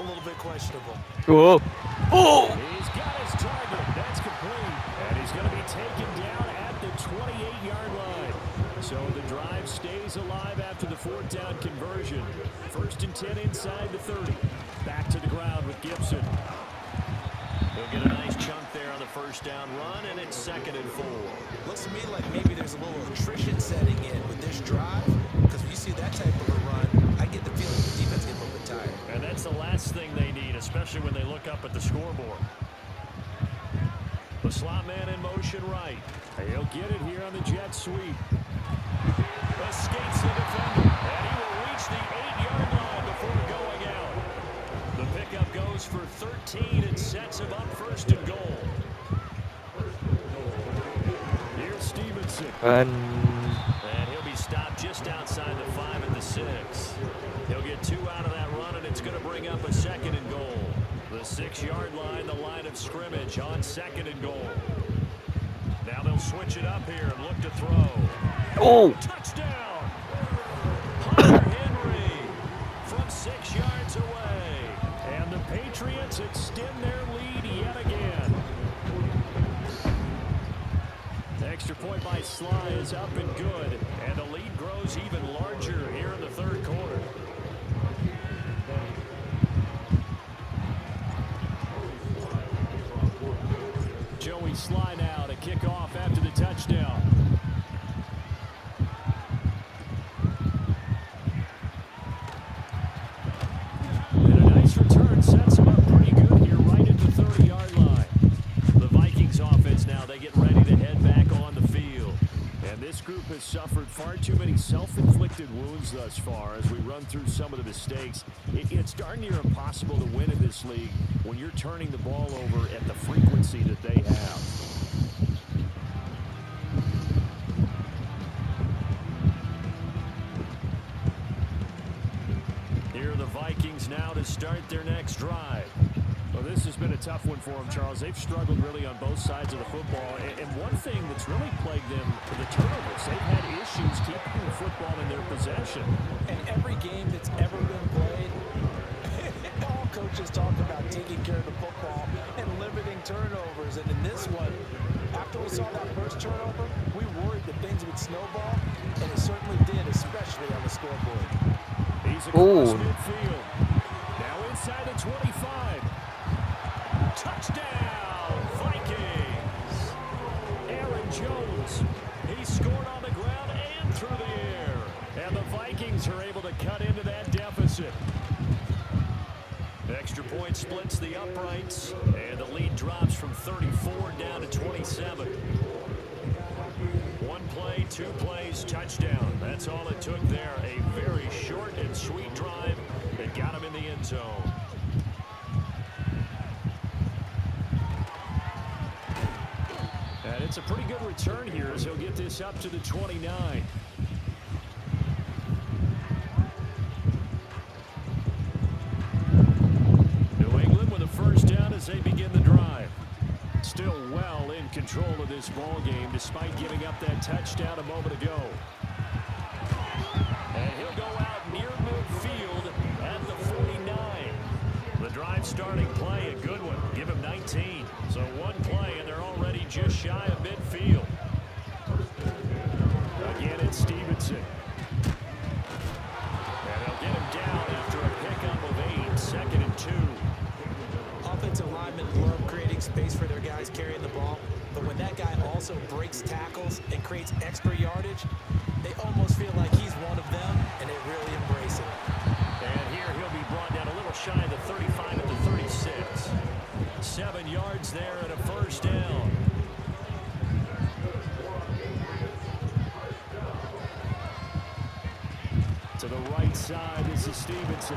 a little bit questionable. Oh. Oh. He's got his target. That's complete. And he's going to be taken down at the 28-yard line. So the drive stays alive after the fourth down conversion. 1st and 10 inside the 30. Back to the ground with Gibson. He'll get a nice chunk there on the first down run, and it's 2nd and 4. Looks to me like maybe there's a little attrition setting in with this drive, because when you see that type of a run, I get the feeling the defense gets a little bit tired. And that's the last thing they need, especially when they look up at the scoreboard. The slot man in motion right. He'll get it here on the jet sweep. Escapes the defender, and he will reach the 8-yard line before going out. The pickup goes for 13 and sets him up 1st and goal. Here's Stevenson. And he'll be stopped just outside the 5 at the 6. He'll get 2 out of that run, and it's going to bring up a 2nd and goal. The 6-yard line, the line of scrimmage on 2nd and goal. Now they'll switch it up here and look to throw. oh. Touchdown! Hunter Henry from 6 yards away. And the Patriots extend their lead yet again. The extra point by Sly is up and good. And the lead grows even larger here in the 3rd quarter. Joey Sly now to kick off after the touchdown. And a nice return sets him up pretty good here right at the 30-yard line. The Vikings offense now, they get ready to head back on the field. And this group has suffered far too many self-inflicted wounds thus far as we run through some of the mistakes. It's darn near impossible to win in this league when you're turning the ball over at the frequency that they have. Here are the Vikings now to start their next drive. Well, this has been a tough one for them, Charles. They've struggled really on both sides of the football. And one thing that's really plagued them are the turnovers. They've had issues keeping the football in their possession. And every game that's ever been played, all coaches talk about taking care of the football and limiting turnovers. And in this one, after we saw that first turnover, we worried that things would snowball, and it certainly did, especially on the scoreboard. He's across midfield. Now inside the 25. Touchdown, Vikings! Aaron Jones, he scored on the ground and through the air. And the Vikings are able to cut into that deficit. Extra point splits the uprights, and the lead drops from 34 down to 27. 1 play, 2 plays, touchdown. That's all it took there. A very short and sweet drive that got him in the end zone. And it's a pretty good return here as he'll get this up to the 29. New England with a first down as they begin the drive. Still well in control of this ball game despite giving up that touchdown a moment ago. And he'll go out near midfield at the 49. The drive starting play, a good one. Give him 19. So 1 play, and they're already just shy of midfield. Again, it's Stevenson. And they'll get him down after a pickup of 8. 2nd and 2. Offensive linemen love creating space for their guys carrying the ball, but when that guy also breaks tackles and creates extra yardage, they almost feel like he's one of them, and they really embrace it. And here he'll be brought down a little shy of the 35 at the 36. 7 yards there and a first down. To the right side, this is Stevenson.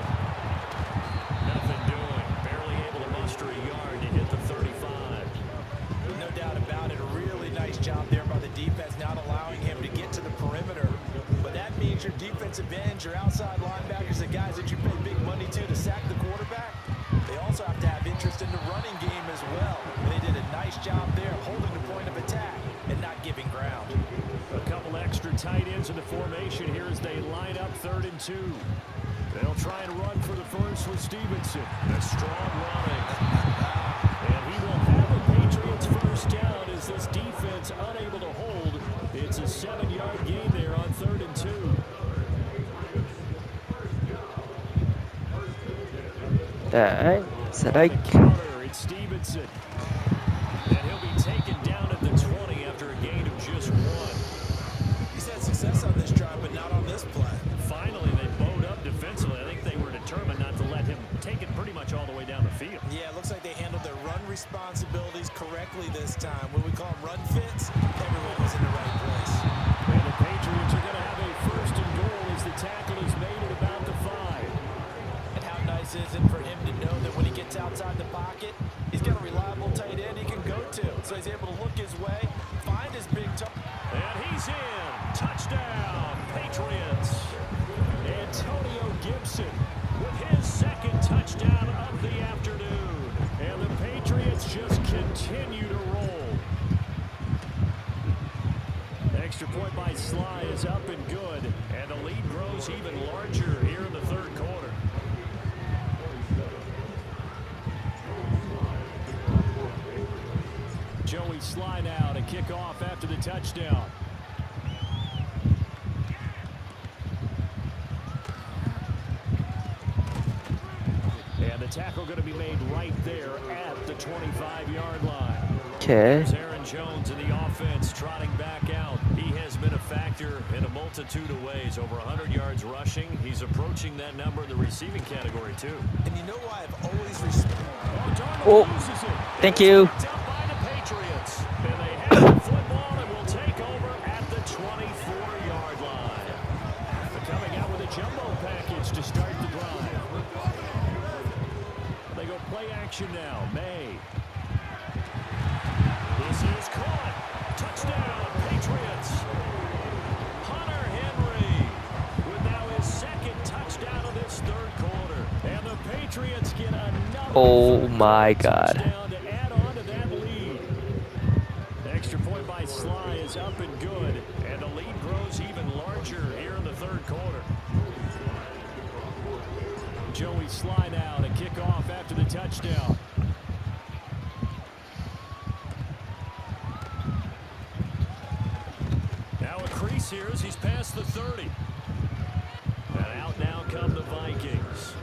Nothing doing. Barely able to muster a yard to hit the 35. No doubt about it. A really nice job there by the defense, not allowing him to get to the perimeter. But that means your defensive ends, your outside linebackers, the guys that you pay big money to sack the quarterback, they also have to have interest in the running game as well. They did a nice job there holding the point of attack and not giving ground. A couple extra tight ends in the formation here as they line up 3rd and 2. They'll try and run for the first with Stevenson. A strong running. And he will have a Patriots first down as this defense unable to hold. It's a 7-yard gain there on 3rd and 2. Counter, it's Stevenson. And he'll be taken down at the 20 after a gain of just 1. He's had success on this drive, but not on this play. Finally, they bowed up defensively. I think they were determined not to let him take it pretty much all the way down the field. Yeah, it looks like they handled their run responsibilities correctly this time. When we call them run fits, everyone was in the right place. And the Patriots are going to have a first and goal as the tackle is made at about the 5. And how nice is it for him to know that when he gets outside the pocket, he's got a reliable tight end he can go to. So he's able to look his way, find his big toe. And he's in. Touchdown, Patriots. Antonio Gibson with his second touchdown of the afternoon. And the Patriots just continue to roll. Extra point by Sly is up and good. And the lead grows even larger here in the 3rd quarter. Joey Sly now to kick off after the touchdown. And the tackle going to be made right there at the 25-yard line. Okay. There's Aaron Jones in the offense trotting back out. He has been a factor in a multitude of ways. Over 100 yards rushing. He's approaching that number in the receiving category, too. And you know why I've always respected. Oh, thank you. Patriots. And they have the football and will take over at the 24-yard line. They're coming out with a jumbo package to start the drive. They go play action now. May. This is caught. Touchdown, Patriots. Hunter Henry with now his 2nd touchdown of this 3rd quarter. And the Patriots get another. Oh my God. Touchdown to add on to that lead. Extra point by Sly is up and good. And the lead grows even larger here in the 3rd quarter. Joey Sly now to kick off after the touchdown. Now a crease here as he's past the 30. And out now come the Vikings.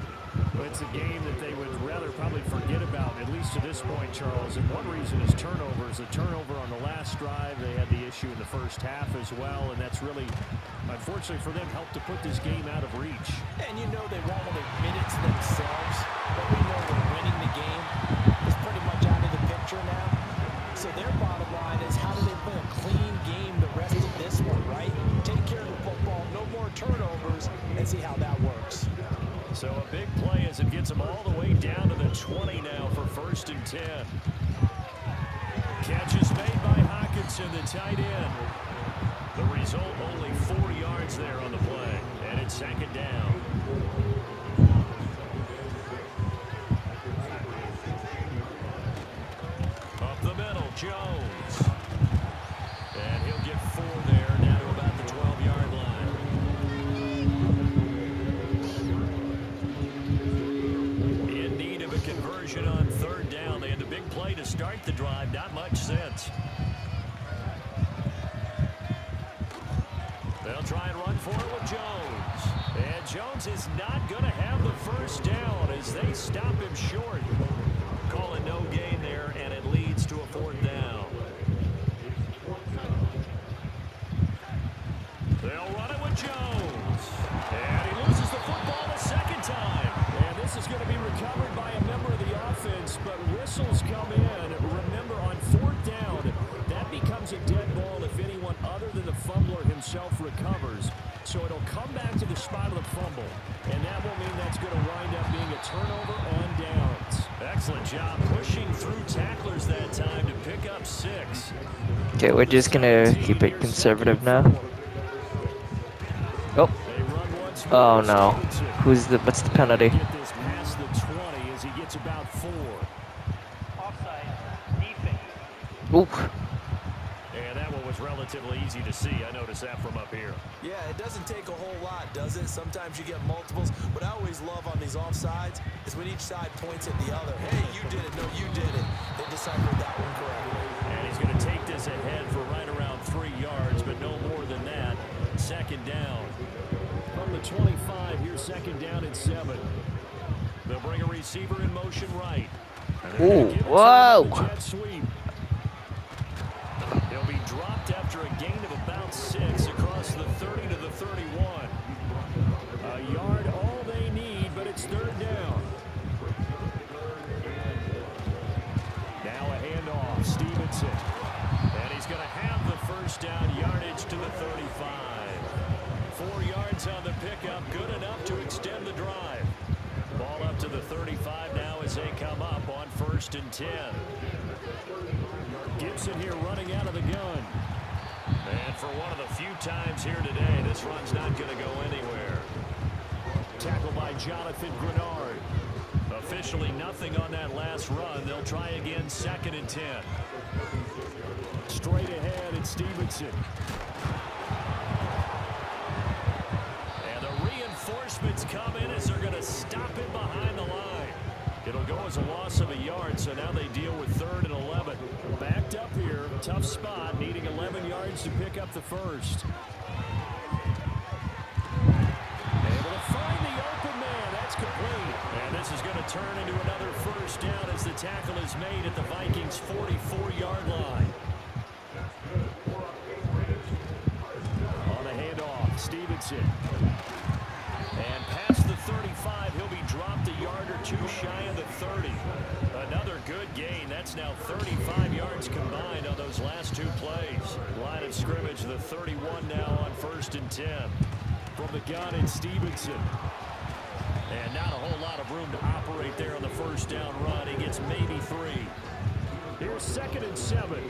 It's a game that they would rather probably forget about, at least to this point, Charles. And one reason is turnovers. A turnover on the last drive. They had the issue in the first half as well, and that's really, unfortunately for them, helped to put this game out of reach. And you know they won't admit it to themselves, but we know that winning the game is pretty much out of the picture now. So their bottom line is how do they play a clean game the rest of this one, right? Take care of the football, no more turnovers, and see how that works. So a big play as it gets them all the way down to the 20 now for 1st and 10. Catch is made by Hawkinson, the tight end. The result, only 4 yards there on the play, and it's 2nd down. Up the middle, Jones. And he'll get 4 there, now to about the 12-yard line. Conversion on 3rd down. They had the big play to start the drive. Not much sense. They'll try and run for it with Jones. And Jones is not going to have the first down as they stop him short. Call it no gain there, and it leads to a 4th down. They'll run it with Jones. And he loses the football the 2nd time. And this is going to be recovered by a member of the offense, but whistles come in. Remember, on 4th down, that becomes a dead ball if anyone other than the fumbler himself recovers. So it'll come back to the spot of the fumble, and that will mean that's going to wind up being a turnover on downs. Excellent job pushing through tacklers that time to pick up 6. Okay, we're just gonna keep it conservative now. Oh. Oh no. What's the penalty? Get this past the 20 as he gets about 4. Offside, defense. Ooh. And that one was relatively easy to see. I noticed that from up here. Yeah, it doesn't take a whole lot, does it? Sometimes you get multiples. What I always love on these offsides is when each side points at the other. Hey, you did it. No, you did it. They deciphered that one correctly. And he's going to take this ahead for right around 3 yards, but no more than that. Second down. From the 25, here's second down and 7. They'll bring a receiver in motion right. Ooh, whoa. Jet sweep. He'll be dropped after a gain of about 6 across the 30 to the 31. A yard all they need, but it's third down. Now a handoff, Stevenson. And he's going to have the first down, yardage to the 35. 4 yards on the pickup, good enough to extend the drive. Ball up to the 35 now as they come up on 1st and 10. Gibson here running out of the gun. And for one of the few times here today, this run's not going to go anywhere. Tackled by Jonathan Grenard. Officially nothing on that last run. They'll try again 2nd and 10. Straight ahead, it's Stevenson. And the reinforcements come in as they're going to stop it behind the line. It'll go as a loss of a yard, so now they deal with 3rd and 11. Backed up here, tough spot, needing 11 yards to pick up the first. Able to find the open man. That's complete. And this is going to turn into another first down as the tackle is made at the Vikings' 44-yard line. On the handoff, Stevenson. And past the 35, he'll be dropped a yard or 2 shy of the 30. Another good gain. That's now 35 yards combined on those last 2 plays. Line of scrimmage, the 31 now on 1st and 10. From the gun, it's Stevenson. And not a whole lot of room to operate there on the first down run. He gets maybe 3. Here's 2nd and 7.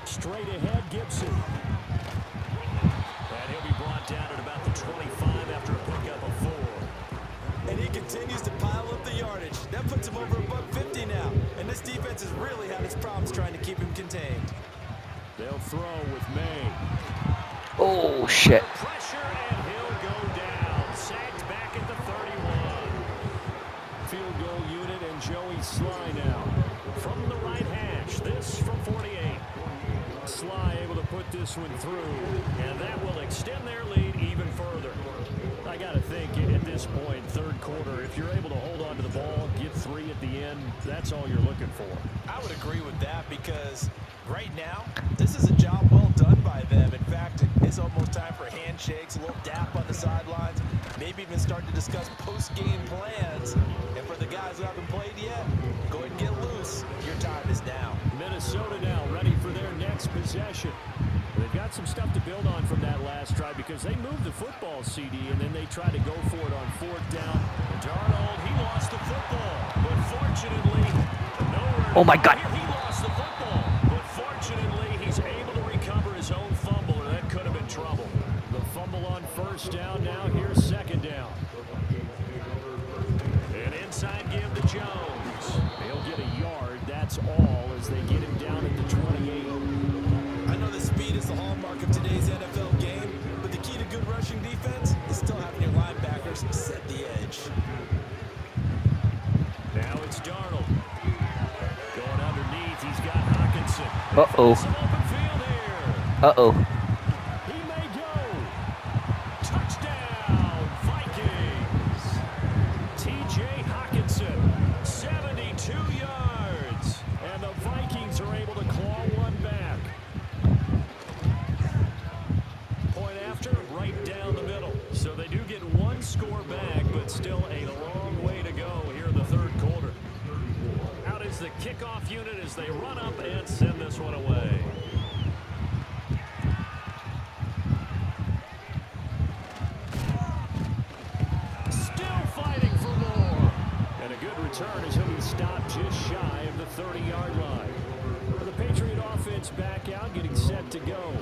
Straight ahead, Gibson. And he'll be brought down at about the 25 after a pickup of 4. And he continues to pile up the yardage. That puts him over $150 now. And this defense has really had its problems trying to keep him contained. They'll throw with May. Oh, shit. Pressure, and he'll go down. Sacked back at the 31. Field goal unit and Joey Sly now. From the right hash, this from 48. Sly able to put this one through, and that will extend their lead even further. I got to think at this point, 3rd quarter, if you're able to hold on to the ball, get 3 at the end, that's all you're looking for. I would agree with that because right now, this is a job well done by them. In fact, it's almost time for handshakes, a little dap on the sidelines, maybe even start to discuss post-game plans. And for the guys who haven't played yet, go ahead and get loose. Your time is now. Minnesota now ready for their next possession. They've got some stuff to build on from that last drive because they moved the football, CD, and then they tried to go for it on 4th down. Darnold, he lost the football, but fortunately, nowhere. Oh, my God. He lost the football, but fortunately, he's able to recover his own fumble, or that could have been trouble. The fumble on 1st down, now here's 2nd down. An inside give to Jones. He'll get a yard, that's all, as they get him down at the 28. I know the speed is the hallmark of today's NFL game, but the key to good rushing defense is still having your linebackers set the edge. Now it's Darnold. Going underneath, he's got Hawkinson. Uh-oh. Some open field here. Uh-oh. He may go. Touchdown, Vikings. T.J. Hawkinson, 72 yards. And the Vikings are able to claw one back. Point after, right down the middle. So they do get 1 score back, but still a long way to go here in the 3rd quarter. Out is the kickoff unit as they run up and send this one away. Still fighting for more. And a good return as he'll be stopped just shy of the 30-yard line. The Patriot offense back out, getting set to go.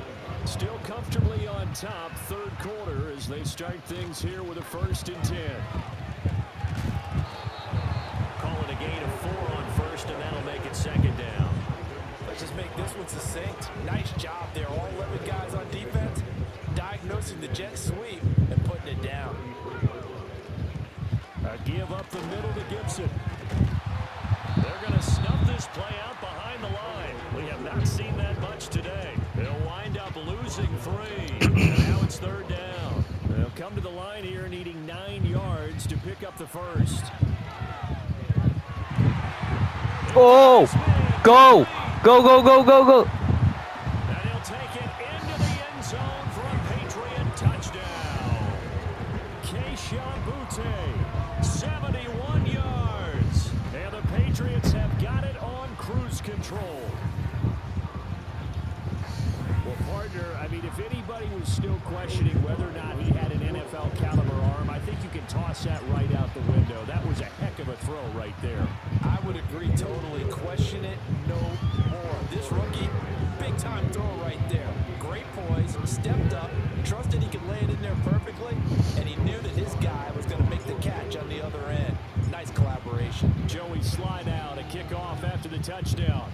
Still comfortably on top, 3rd quarter as they start things here with a 1st and 10. Call it a gain of 4 on 1st, and that'll make this one succinct. Nice job there. All 11 guys on defense diagnosing the jet sweep and putting it down. A give up the middle to Gibson. They're going to snuff this play out behind the line. We have not seen that much today. They'll wind up losing 3. And now it's third down. They'll come to the line here needing 9 yards to pick up the first. Oh! Go! Go, go, go, go, go! And he'll take it into the end zone for a Patriot touchdown. Keyshawn Butte, 71 yards. And the Patriots have got it on cruise control. Well, partner, I mean, if anybody was still questioning whether or not he had an NFL caliber arm, I think you can toss that right out the window. That was a heck of a throw right there. I would agree totally. Question it no more. This rookie, big-time throw right there. Great poise, stepped up, trusted he could lay it in there perfectly, and he knew that his guy was going to make the catch on the other end. Nice collaboration. Joey slide out, a kickoff after the touchdown.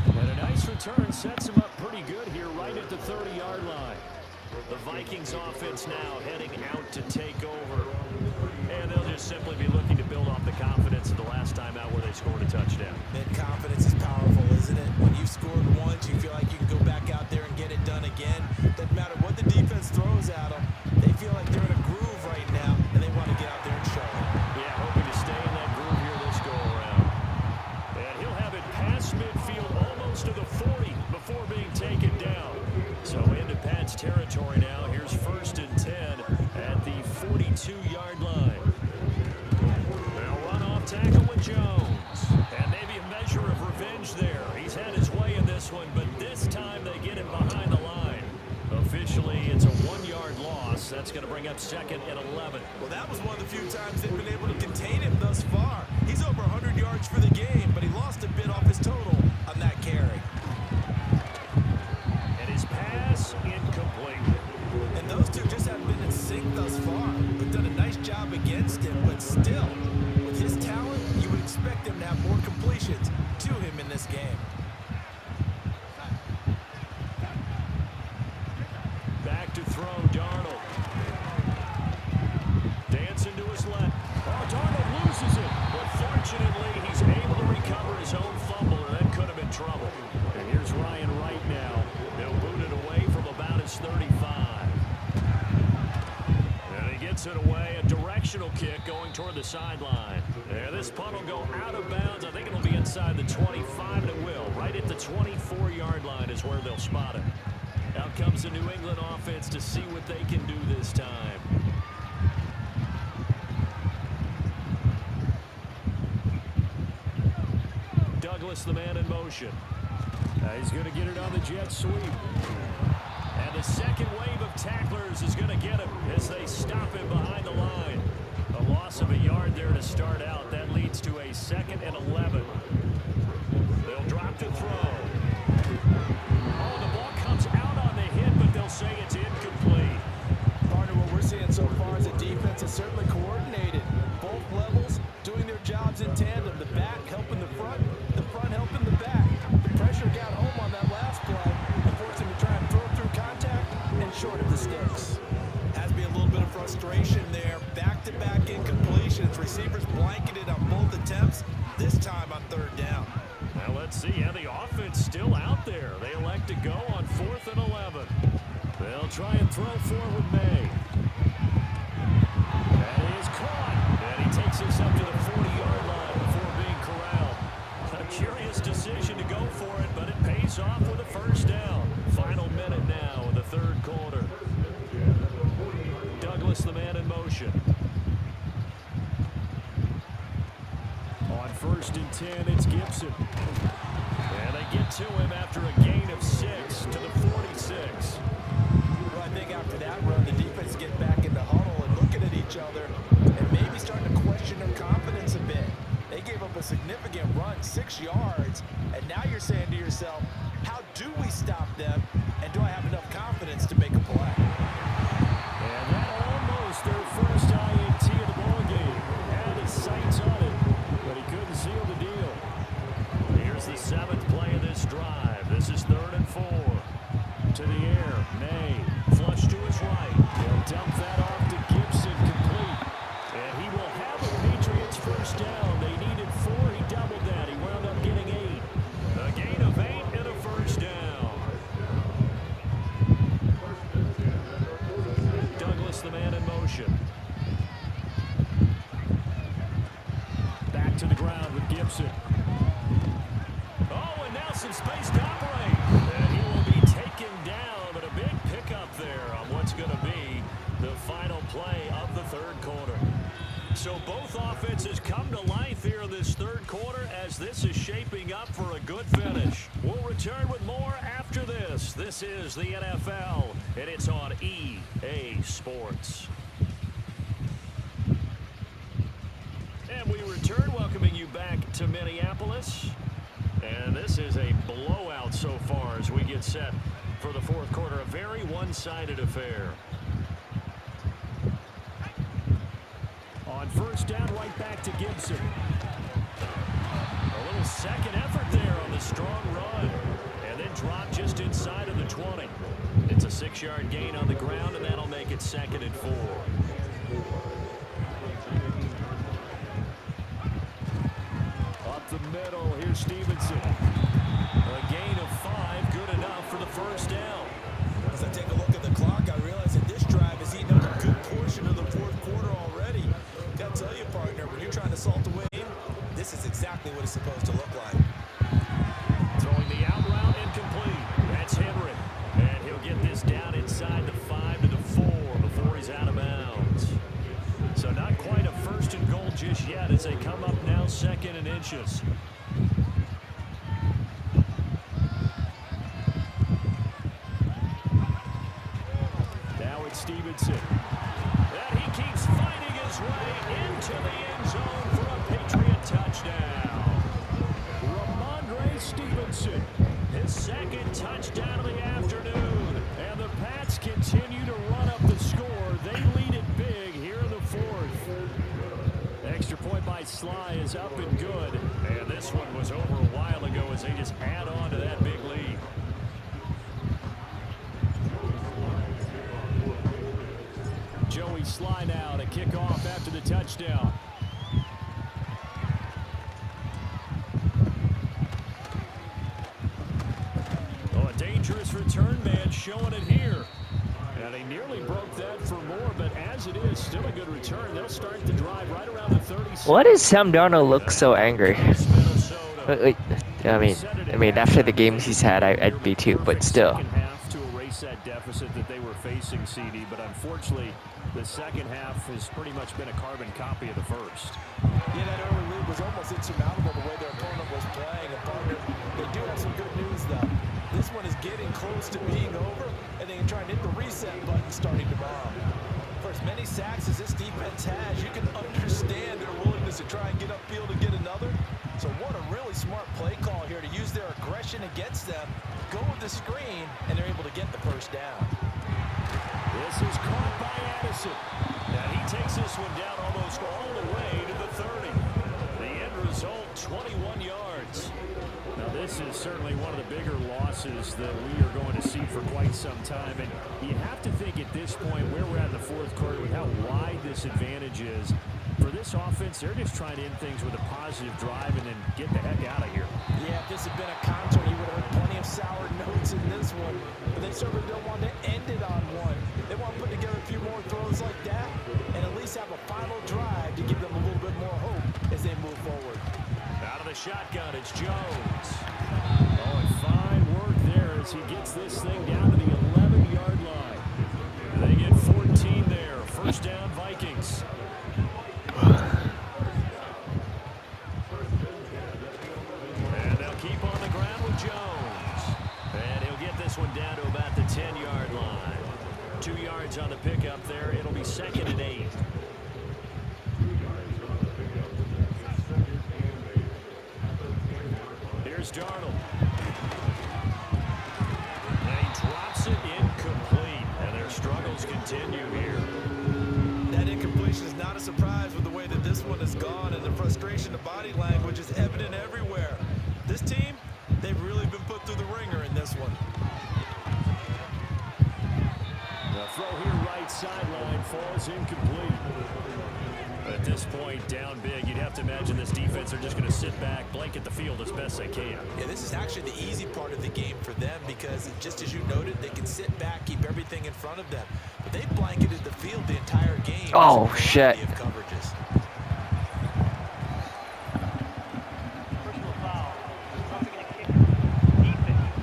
And a nice return sets him up pretty good here right at the 30-yard line. The Vikings offense now heading out to take over. And they'll just simply be looking to build off the confidence of the last time out where they scored a touchdown. And confidence is powerful, isn't it? When you've scored once, you feel like you can go back out there and get it done again. Doesn't matter what the defense throws at them. They feel like they're in a groove right now, and they want to get out there and show it. Yeah, hoping to stay in that groove here this go-around. And he'll have it past midfield almost to the 40 before being taken down. So into Pat's territory now. Here's 1st and 10 at the 42-yard line. They'll run off tackle with Jones. And maybe a measure of revenge there. He's had his way in this one, but this time they get him behind the line. Officially, it's a 1-yard loss. That's going to bring up 2nd and 11. Well, that was one of the few times they've been able to contain him thus far. He's over 100 yards for the game, but he lost a bit off his total on that carry. And his pass incomplete. And those two just haven't been in sync thus far. They've done a nice job against him, but still, with his talent, you would expect him to have more completions to him in this game. Back to throw, Darnold. Dancing to his left. Oh, Darnold loses it. But fortunately, he's able to recover his own fumble, and that could have been trouble. And here's Ryan Wright now. They'll boot it away from about his 35. And he gets it away. A directional kick going toward the sideline. And this punt will go out of bounds. I think it'll be inside the 25, and it will. Right at the 24-yard line is where they'll spot it. Out comes the New England offense to see what they can do this time. Douglas, the man in motion. He's going to get it on the jet sweep. And the second wave of tacklers is going to get him as they stop him behind the line. A loss of a yard there to start out. That leads to a 2nd and 11. They'll drop to throw. Oh, the ball comes out on the hit, but they'll say it's incomplete. Partner, what we're seeing so far is a defense is certainly coordinated. Both levels doing their jobs in tandem. The back helping the front helping the back. The pressure got home on that last play and forced him to try and throw through contact and short of the sticks. Has to be a little bit of frustration there. Back-to-back incompletions. Receivers blanketed on both attempts, this time on 3rd down. Now let's see how the offense still out there. They elect to go on 4th and 11. They'll try and throw forward May. That is caught. And he takes this up to the 40-yard line before being corralled. A curious decision to go for it, but it pays off with a 1st down. Final minute now in the 3rd quarter. Douglas, the man in motion. On 1st and 10, it's Gibson. And they get to him after a gain of 6 to the 46. Well, I think after that run, the defense get back in the huddle and looking at each other and maybe starting to question their confidence a bit. They gave up a significant run, 6 yards, and now you're saying to yourself, how do we stop them, and do I have enough confidence to make a play? And that almost their first INT of the ballgame. Had his sights on it. fans, this is shaping up for a good finish. We'll return with more after this. This is the NFL, and it's on EA Sports. And we return, welcoming you back to Minneapolis. And this is a blowout so far as we get set for the fourth quarter. A very one-sided affair. On first down, right back to Gibson. A little second effort there on the strong run. And then drop just inside of the 20. It's a 6-yard gain on the ground, and that'll make it 2nd and 4. Up the middle, here's Stevenson. A gain of 5, good enough for the first down. As I take a look at the clock, I realize that this drive has eaten up a good portion of the fourth quarter already. I'll tell you, partner, when you're trying to salt away, this is exactly what it's supposed to look like. Throwing the out route incomplete. That's Henry. And he'll get this down inside the 5 to the 4 before he's out of bounds. So not quite a 1st and goal just yet as they come up now 2nd and inches. Now it's Stevenson. And he keeps fighting his way into the end zone for a Patriot touchdown. Ramondre Stevenson, his 2nd touchdown of the afternoon. And the Pats continue to run up the score. They lead it big here in the 4th. Extra point by Sly is up and good. And this one was over a while ago as they just add on to that big lead. Joey Sly now to kick off after the touchdown. Oh, a dangerous return man showing it here. And he nearly broke that for more, but as it is, still a good return. They'll start the drive right around the 30. Why does Sam Darnold look so angry? I mean, after the games he's had, I'd be too, but still. To erase that deficit that they were facing, CD, but unfortunately, the second half has pretty much been a carbon copy of the first. Yeah, that early lead was almost insurmountable the way their opponent was playing. And partner, they do have some good news, though. This one is getting close to being over, and they can try and hit the reset button starting tomorrow. For as many sacks as this defense has, you can understand their willingness to try and get upfield and get another. So what a really smart play call here to use their aggression against them, go with the screen, and they're able to get the first down. This is caught by Addison. And he takes this one down almost all the way to the 30. The end result, 21 yards. Now this is certainly one of the bigger losses that we are going to see for quite some time. And you have to think at this point where we're at in the fourth quarter with how wide this advantage is. For this offense, they're just trying to end things with a positive drive and then get the heck out of here. Yeah, if this had been a contour, you would have heard plenty of sour notes in this one. But they certainly don't want to end it on one. They want to put together a few more throws like that and at least have a final drive to give them a little bit more hope as they move forward. Out of the shotgun, it's Jones. Oh, and fine work there as he gets this thing down to the 11-yard line. They get 14 there. First down, Vikings. And they'll keep on the ground with Jones. And he'll get this one down to about the 10-yard line. 2 yards on the pickup there. It'll be 2nd and 8. Here's Darnold. And he drops it incomplete. And their struggles continue here. That incompletion is not a surprise with the way that this one has gone, and the frustration, the body language is evident everywhere. This team, they've really been put through the ringer in this one. The throw here right sideline falls incomplete. At this point, down big, you'd have to imagine this defense are just going to sit back, blanket the field as best they can. Yeah, this is actually the easy part of the game for them because, just as you noted, they can sit back, keep everything in front of them. But they've blanketed the field the entire game. Oh, shit. Of coverages. Personal foul. Roughing the kicker. Defense.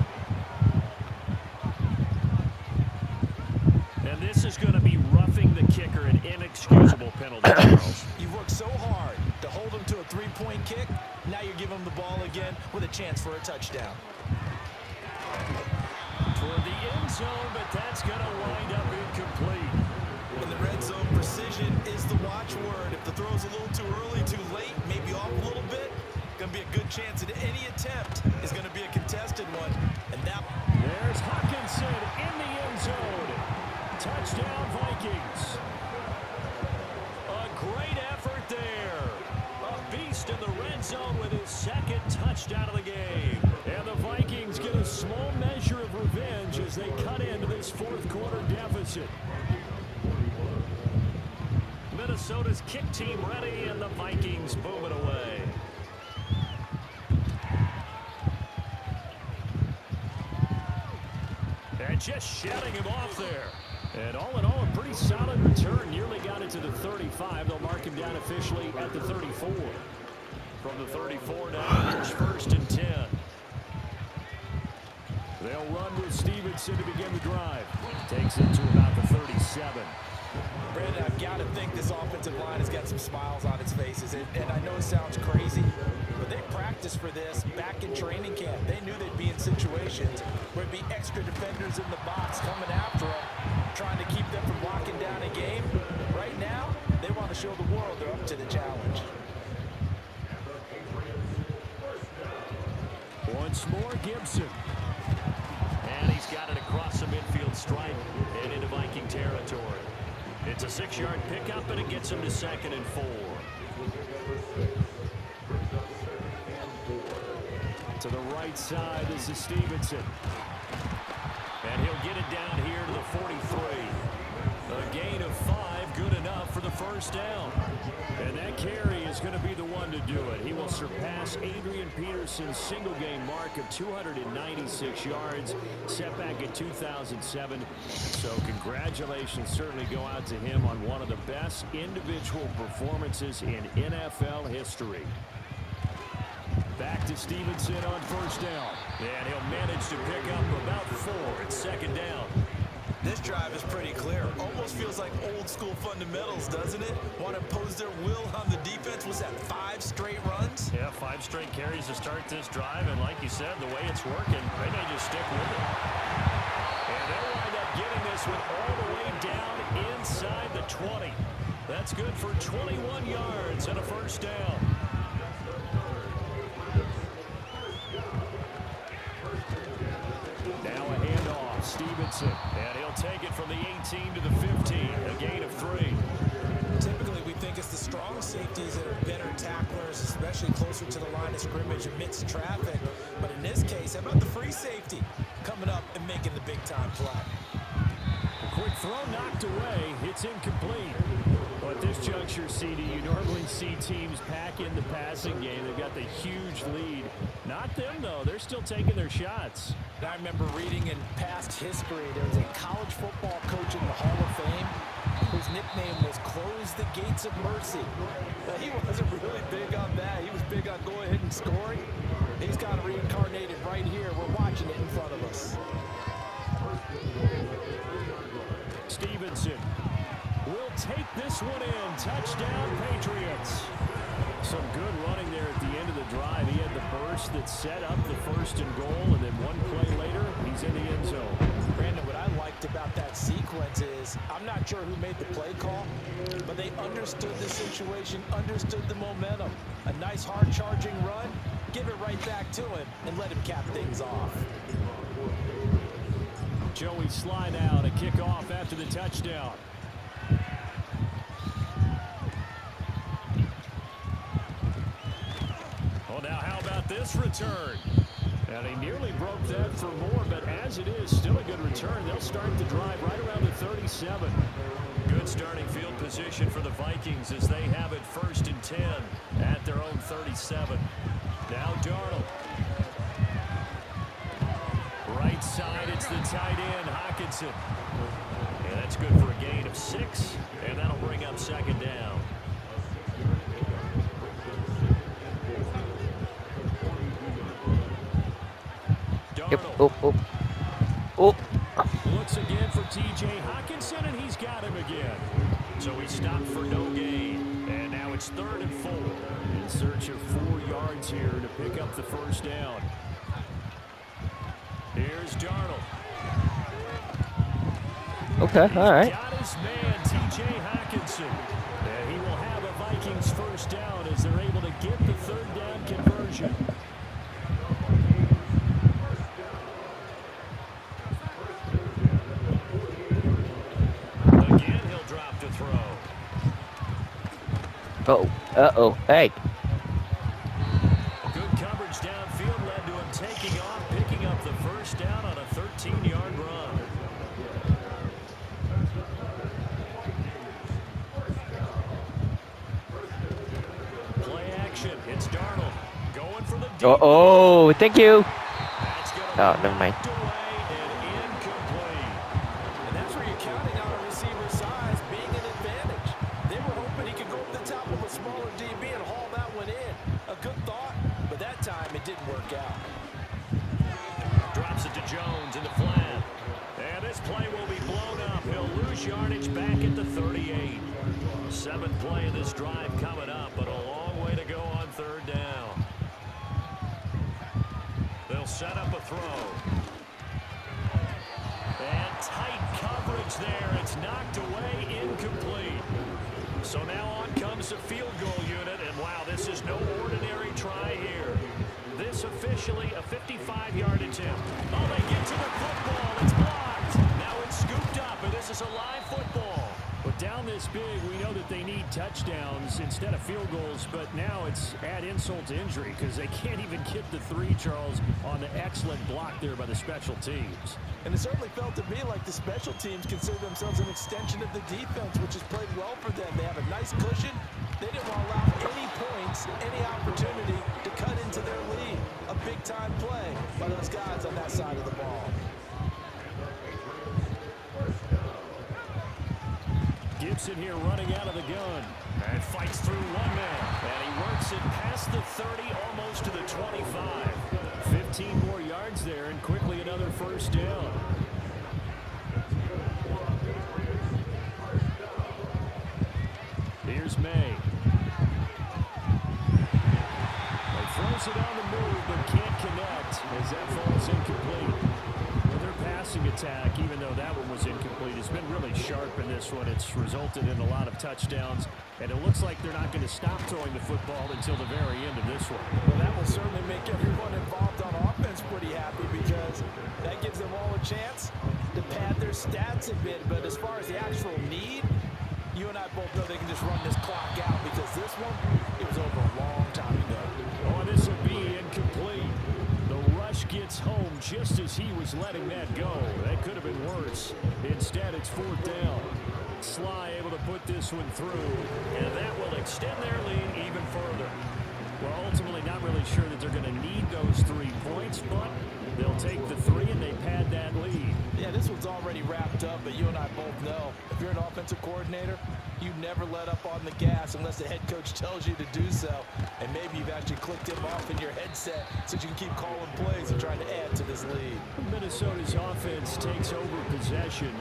And this is going to be roughing the kicker, an inexcusable penalty, Charles. You've worked so hard to hold them to a three-point kick, Now you're giving them the ball again with a chance for a touchdown. Toward the end zone, but that's going to wind up incomplete. In the red zone, precision is the watchword. If the throw's a little too early, too late, maybe off a little bit, going to be a good chance that any attempt is going to be a contested one. And now there's Hawkinson in the end zone. Touchdown, Vikings. A great effort there. A beast in the red zone with his second touchdown of the game. And the Vikings get a small measure of revenge as they cut into this fourth quarter deficit. Minnesota's kick team ready, and the Vikings boom it away. And just shutting him off there. And all in all, a pretty solid return. Nearly got it to the 35. They'll mark him down officially at the 34. From the 34 now, here's 1st and 10. They'll run with Stevenson to begin the drive. Takes it to about the 37. Brandon, I've got to think this offensive line has got some smiles on its faces. And I know it sounds crazy, but they practiced for this back in training camp. They knew they'd be in situations where there'd be extra defenders in the box coming after them, trying to keep them from locking down a game. Right now, they want to show the world they're up to the challenge. Once more, Gibson. And he's got it across the midfield stripe and into Viking territory. It's a 6-yard pickup, and it gets him to 2nd and 4. To the right side, this is Stevenson. And he'll get it down here to the 43. A gain of 5, good enough for the first down. And that carry is going to be the one to do it. He will surpass Adrian Peterson's single-game mark of 296 yards, set back in 2007. So congratulations certainly go out to him on one of the best individual performances in NFL history. Back to Stevenson on 1st down. And he'll manage to pick up about 4 at 2nd down. This drive is pretty clear. Almost feels like old school fundamentals, doesn't it? Want to impose their will on the defense. Was that 5 straight runs? Yeah, 5 straight carries to start this drive. And like you said, the way it's working, they may just stick with it. And they'll wind up getting this one all the way down inside the 20. That's good for 21 yards and a 1st down. Now a handoff, Stevenson, and he'll take it from the 18 to the 15, a gain of 3. Typically, we think it's the strong safeties that are better tacklers, especially closer to the line of scrimmage amidst traffic. But in this case, how about the free safety coming up and making the big-time play? A quick throw knocked away. It's incomplete. Well, at this juncture, CD, you normally see teams pack in the passing game. They've got the huge lead. Not them, though. They're still taking their shots. I remember reading in past history, there was a college football coach in the Hall of Fame whose nickname was Close the Gates of Mercy. Now, he wasn't really big on that. He was big on going ahead and scoring. He's got it reincarnated right here. We're watching it in front of us. Stevenson will take this one in. Touchdown, Patriots. Some good running there at the end of the drive. He had the burst that set up the 1st and goal, and then one play later, he's in the end zone. Brandon, what I liked about that sequence is, I'm not sure who made the play call, but they understood the situation, understood the momentum. A nice hard-charging run, give it right back to him, and let him cap things off. Joey slide out, a kickoff after the touchdown. Well, now how about this return? And he nearly broke that for more, but as it is, still a good return. They'll start the drive right around the 37. Good starting field position for the Vikings as they have it 1st and 10 at their own 37. Now Darnold. Right side, it's the tight end, Hawkinson. And that's good for a gain of 6, and that'll bring up 2nd down. Yep. Darnold Oh. looks again for T.J. Hawkinson, and he's got him again. So he stopped for no gain. And now it's 3rd and 4. In search of 4 yards here to pick up the first down. Here's Darnold. Okay, all right. Got his man, T.J. Hockenson. And he will have a Vikings first down as they're able to get the 3rd down conversion. Again, he'll drop to throw. Oh, uh-oh, hey. Good coverage downfield led to him taking off, picking up the first down on a 13-yard run. Play action. It's Darnold going for the deep. Oh, thank you. That's gonna Oh, be never mind. knocked away and incomplete. And that's where you're counting on a receiver's size being an advantage. They were hoping he could go over the top of a smaller DB and haul that one in. A good thought, but that time it didn't work out. Drops it to Jones in the flat. And this play will be blown up. He'll lose yardage back at the 38. 7th play of this drive coming up, but a long way to go on 3rd down. They'll set up a throw. And tight coverage there. It's knocked away, incomplete. So now on comes the field goal unit, and wow, this is no ordinary try here. This officially a 55-yard attempt. Oh, they get to the football. It's blocked. Now it's scooped up, and this is a live football. But down this big, we know that they need touchdowns instead of field goals, but now it's add insult to injury because they can't even get the 3, Charles, on the excellent block there by the special teams. And it certainly felt to me like the special teams consider themselves an extension of the defense, which has played well for them. They have a nice cushion. They didn't want to allow any points, any opportunity to cut into their lead. A big-time play by those guys on that side of the ball. Gibson here running out of the gun. And fights through one man. And he works it past the 30, almost to the 25. 15 more yards there, and quickly another first down. Here's May. He throws it on the move, but can't connect as that falls incomplete. Well, their passing attack, even though that one was incomplete, has been really sharp in this one. It's resulted in a lot of touchdowns, and it looks like they're not going to stop throwing the football until the very end of this one. Well, that will certainly make everyone involved on offense pretty happy because that gives them all a chance to pad their stats a bit. But as far as the actual need, you and I both know they can just run this clock out because this one, it was over a long time ago. Oh, this will be incomplete. The rush gets home just as he was letting that go. That could have been worse. Instead, it's 4th down. Sly able to put this one through, and that will extend their lead even further. Well, ultimately not really sure that they're going to need those 3 points, but they'll take the 3 and they pad that lead. Yeah, this one's already wrapped up, but you and I both know if you're an offensive coordinator, you never let up on the gas unless the head coach tells you to do so. And maybe you've actually clicked him off in your headset so you can keep calling plays and trying to add to this lead. Minnesota's offense takes over possession.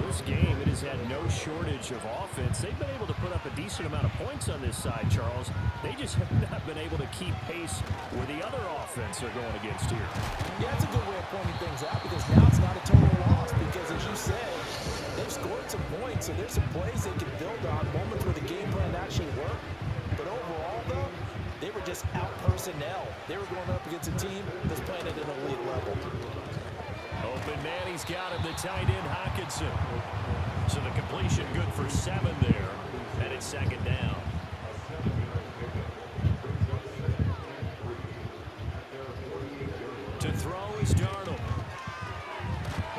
This game, it has had no shortage of offense. They've been able to put up a decent amount of points on this side, Charles. They just have not been able to keep pace with the other offense they're going against here. Yeah, that's a good way of pointing things out because now it's not a total loss because, as you said, they've scored some points, so there's some plays they can build on, moments where the game plan actually worked. But overall, though, they were just out personnel. They were going up against a team that's playing at an elite level. Open man, he's got him, the tight end, Hockenson. So the completion good for 7 there, and it's 2nd down. To throw is Darnold.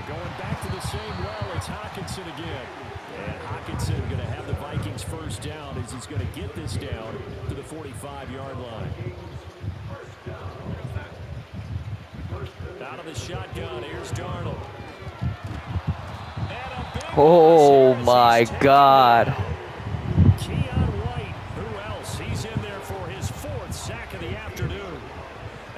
Going back to the same well, it's Hockenson again. And Hockenson going to have the Vikings first down as he's going to get this down to the 45-yard line. Out of the shotgun, here's Darnold. And a big Oh, pass here as my he's taken God. down. Keon White, who else? He's in there for his 4th sack of the afternoon.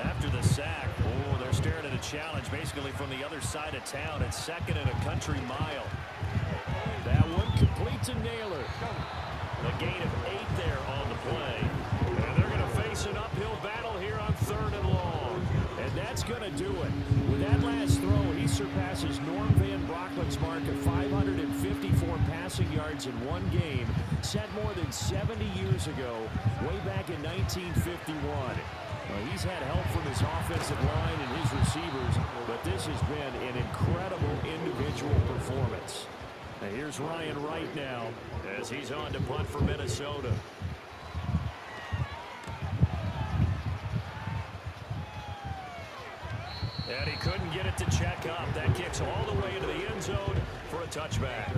After the sack, oh, they're staring at a challenge basically from the other side of town. It's 2nd and a country mile. That one complete to Naylor. A gain of 8 there on the play. And they're going to face an uphill battle here on 3rd and long. And that's going to do it. With that last throw, he surpasses Norm Van Brocklin's mark of 554 passing yards in one game, set more than 70 years ago, way back in 1951. He's had help from his offensive line and his receivers, but this has been an incredible individual performance. Now here's Ryan Wright now as he's on to punt for Minnesota. And he couldn't get it to check up. That kicks all the way into the end zone for a touchback.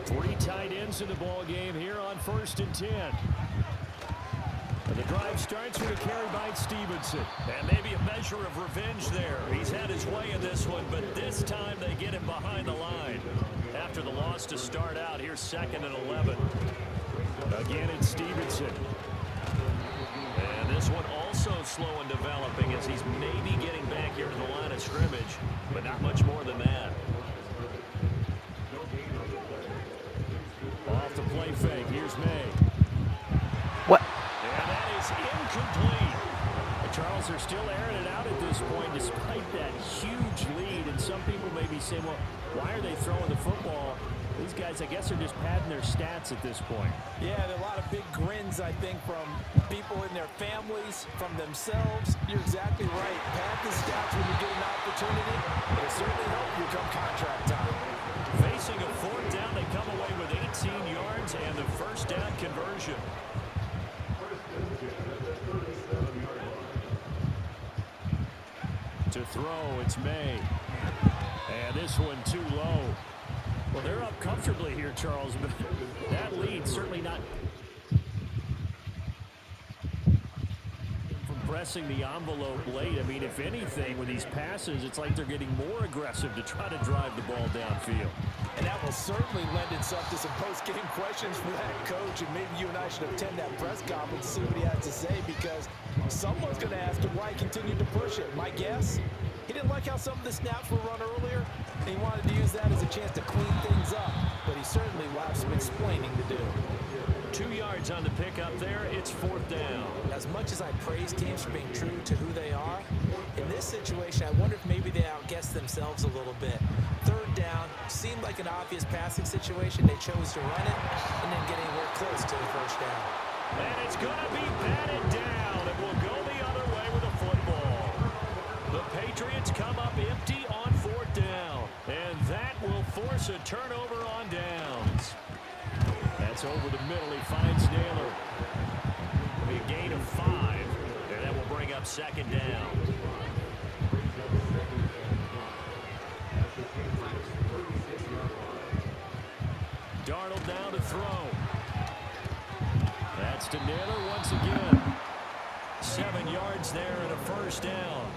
3 tight ends in the ball game here on 1st and 10. And the drive starts with a carry by Stevenson. And maybe a measure of revenge there. He's had his way in this one, but this time they get him behind the line. After the loss to start out, here's 2nd and 11. Again, it's Stevenson. And this one also slow in developing as he's maybe getting back here to the line of scrimmage, but not much more than that. Off the play fake, here's May. What? And that is incomplete. The Charles are still airing it out at this point despite that huge lead. And some people may be saying, well, why are they throwing the football? These guys, I guess, are just padding their stats at this point. Yeah, there are a lot of big grins, I think, from people in their families, from themselves. You're exactly right. Pad the stats when you get an opportunity. It'll certainly help you come contract time. Facing a 4th down, they come away with 18 yards and the 1st down conversion. To throw, it's May. And this one too low. Well, they're up comfortably here, Charles, but that lead certainly not from pressing the envelope late. I mean, if anything, with these passes, it's like they're getting more aggressive to try to drive the ball downfield. And that will certainly lend itself to some post-game questions for that coach. And maybe you and I should attend that press conference and see what he has to say, because someone's going to ask him why he continued to push it. My guess, he didn't like how some of the snaps were run earlier, and he wanted to use that as a chance to clean things up. But he certainly will have some explaining to do. 2 yards on the pickup there. It's 4th down. As much as I praise teams for being true to who they are, in this situation, I wonder if maybe they outguessed themselves a little bit. 3rd down seemed like an obvious passing situation. They chose to run it and then get anywhere close to the 1st down. And it's going to be batted down. It will go the other way with a football. The Patriots come up empty on 4th down. And that will force a turnover on downs. That's over the middle. He finds Naylor. A gain of 5. And that will bring up 2nd down. Darnold down to throw. That's to Naylor once again. 7 yards there and a 1st down.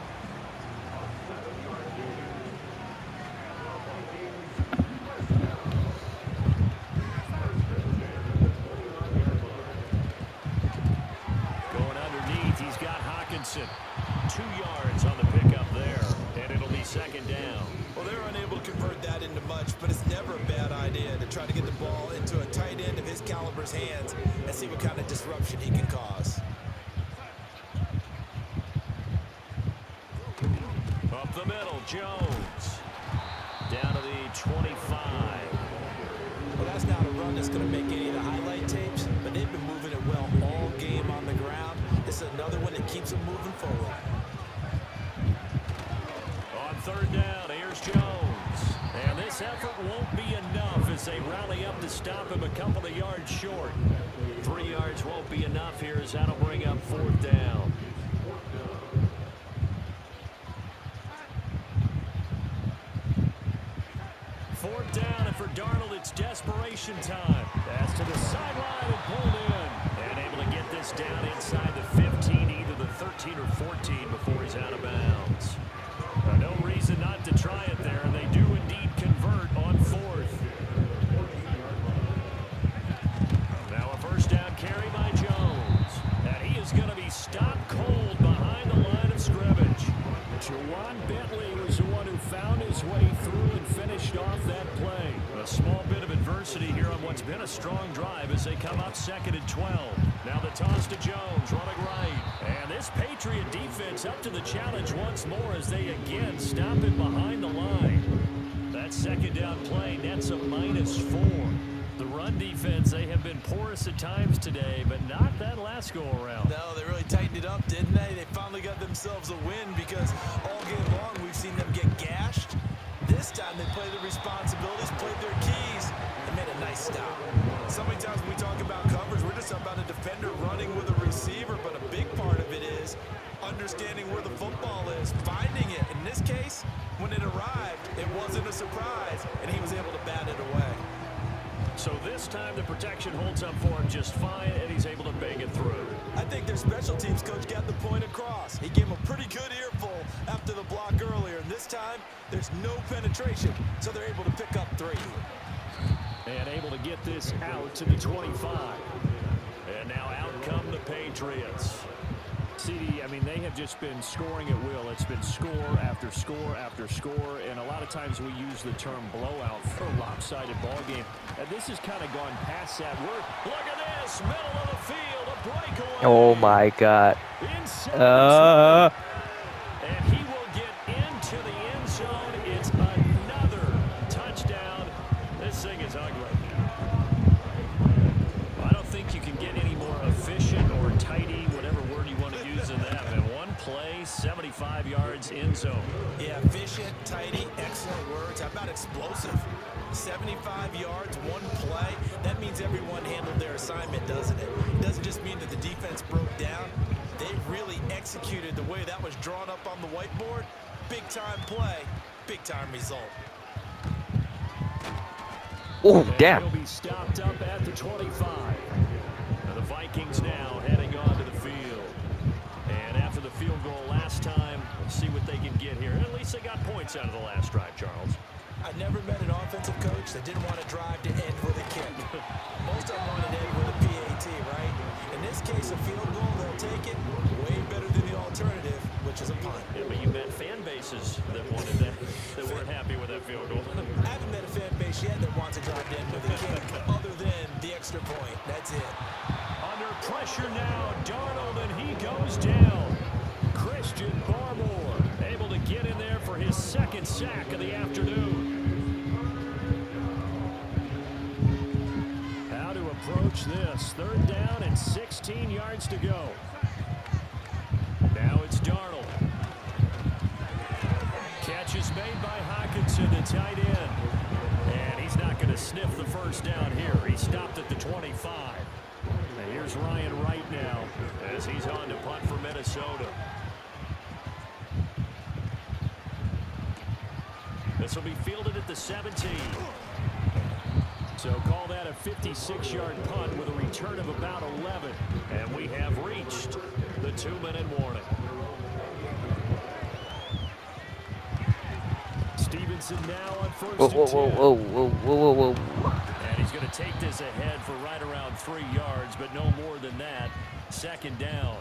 Going underneath, he's got Hawkinson. 2 yards on the pickup there, and it'll be 2nd down. Well, they're unable to convert that into much, but it's never a bad idea to try to get the ball into a tight end of his caliber's hands and see what kind of disruption he can cause. Up the middle, Jones. Down to the 25. Well, that's not a run that's going to make any of the highlight tapes, but they've been moving it well all game on the ground. This is another one that keeps them moving forward. On 3rd down, here's Jones. And this effort won't be enough as they rally up to stop him a couple of yards short. 3 yards won't be enough here as that'll bring up 4th down. Fourth down, and for Darnold, it's desperation time. That's to the sideline and pulled in. And able to get this down inside the 15, either the 13 or 14 before he's out of bounds. No reason not to try it there, and they do indeed convert on 4th. Now a 1st down carry by Jones. And he is going to be stopped cold behind the line of scrimmage. Jawan Bentley was the one who found his way through and finished off that play. A small bit of adversity. adversity here on what's been a strong drive as they come up 2nd and 12. Now the toss to Jones, running right. And this Patriot defense up to the challenge once more as they again stop it behind the line. That second down play nets a -4. The run defense, they have been porous at times today, but not that last go-around. No, they really tightened it up, didn't they? They finally got themselves a win because all game long we've seen them get gashed. This time they played their responsibilities, played their keys, and made a nice stop. So many times when we talk about coverage, we're just talking about a defender running with a receiver, but a big part of it is understanding where the football is, finding it. In this case, when it arrived, it wasn't a surprise, and he was able to bat it away. So this time the protection holds up for him just fine, and he's able to bang it through. I think their special teams coach got the point across. He gave him a pretty good earful after the block earlier, and this time there's no penetration, so they're able to pick up 3. And able to get this out to the 25. And now out come the Patriots. CD, I mean, they have just been scoring at will. It's been score after score after score, and a lot of times we use the term blowout for a lopsided ball game. And this has kind of gone past that. Look at this, middle of the field, a breakaway. Oh my God. Inside and he will get into the end zone. It's another touchdown. This thing is ugly. I don't think you can get any more efficient or tidy, whatever word you want to use in that. And one play, 75 yards end zone. Yeah, efficient, tidy, excellent words. How about explosive? 75 yards, one play. That means everyone handled their assignment, doesn't it? It doesn't just mean that the defense broke down. They really executed the way that was drawn up on the whiteboard. Big-time play, big-time result. Oh, damn. He'll be stopped up at the 25. Now the Vikings now heading onto the field. And after the field goal last time, let's see what they can get here. At least they got points out of the last drive, Charles. I never met an offensive coach that didn't want to drive to end with a kick. Most of them want to end with a PAT, right? In this case, a field goal, they'll take it. Way better than the alternative, which is a punt. Yeah, but you met fan bases that wanted that, that weren't happy with that field goal. I haven't met a fan base yet that wants to drive to end with a kick, other than the extra point. That's it. Under pressure now, Darnold, and he goes down. Christian Barmore able to get in there for his second sack of the afternoon. How to approach this? 3rd down and 16 yards to go. Now it's Darnold. Catch is made by Hockenson, the tight end. And he's not going to sniff the first down here. He stopped at the 25. And here's Ryan Wright now as he's on to punt for Minnesota. This will be fielded at the 17. So call that a 56-yard punt with a return of about 11. And we have reached the 2-minute warning. Stevenson now on 1st and 10. Whoa. And he's going to take this ahead for right around 3 yards, but no more than that. 2nd down.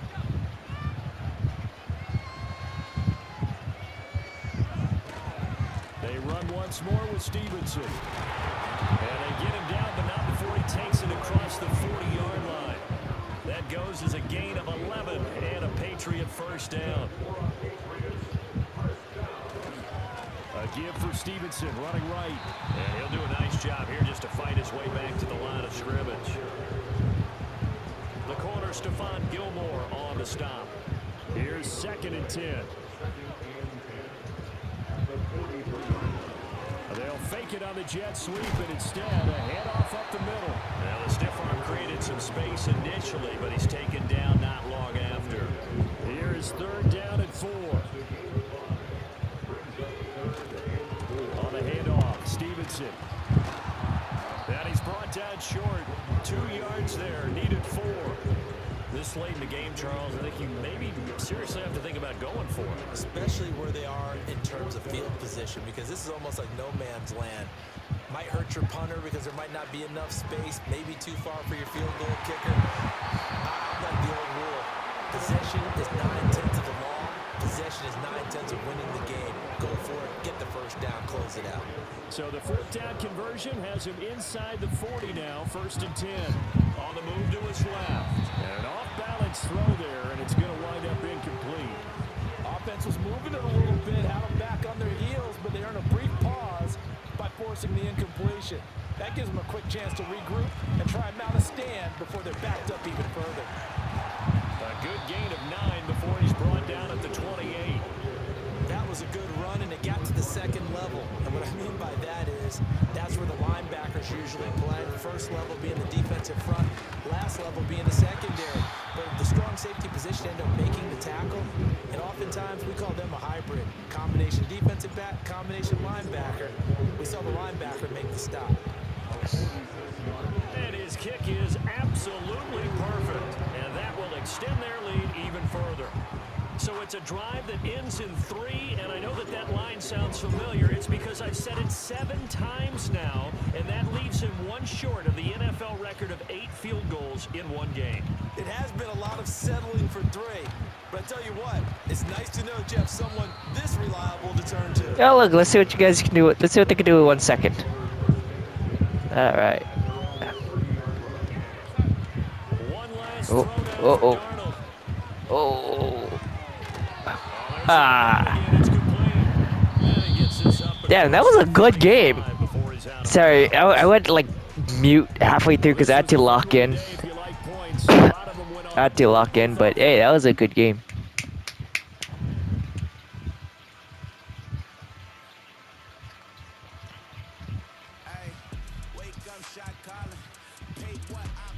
They run once more with Stevenson. And they get him down, but not before he takes it across the 40-yard line. That goes as a gain of 11 and a Patriot first down. A give for Stevenson, running right. And he'll do a nice job here just to fight his way back to the line of scrimmage. The corner, Stephon Gilmore on the stop. Here's 2nd and 10. They'll fake it on the jet sweep, and instead a handoff up the middle. Now the stiff arm created some space initially, but he's taken down not long after. Here is 3rd down and 4. On the handoff, Stevenson. And he's brought down short. 2 yards there, needed 4. This late in the game, Charles, I think you maybe seriously have to think about going for it. Especially where they are in terms of field position, because this is almost like no man's land. Might hurt your punter because there might not be enough space, maybe too far for your field goal kicker. I like the old rule. Possession is 9/10 of the law. possession is 9/10 of winning the game. Go for it, get the first down, close it out. So the fourth down conversion has him inside the 40 now, 1st and 10. On the move to his left. And an off-balance throw there, and it's going to wind up incomplete. Offense was moving it a little bit, had them back on their heels, but they earned a brief pause by forcing the incompletion. That gives them a quick chance to regroup and try and mount a stand before they're backed up even further. A good gain of 9 before he's brought down at the 28. That was a good run, and it got to the second level. And what I mean by that is that's where the linebackers usually play. First level being the defensive front, last level being the secondary. But the strong safety position ended up making the tackle, and oftentimes we call them a hybrid. Combination defensive back, combination linebacker. We saw the linebacker make the stop. And his kick is absolutely perfect, and that will extend their lead even further. So it's a drive that ends in 3, and I know that that line sounds familiar. It's because I've said it 7 times now, and that leaves him 1 short of the NFL record of 8 field goals in 1 game. It has been a lot of settling for 3, but I tell you what, it's nice to know, Jeff, someone this reliable to turn to. Oh, look, let's see what you guys can do. Let's see what they can do in 1 second. All right. One last Oh, throw now oh, for oh. Darnold. Oh. There's Ah. again, it's complete. And he gets this up Damn, that was a good game. before he's out of Sorry, I went like mute halfway through because I had to lock in. If you like points, a lot of them went on. I had to lock in, but hey, that was a good game. Hey, wake up, shot calling. Paid what? I'm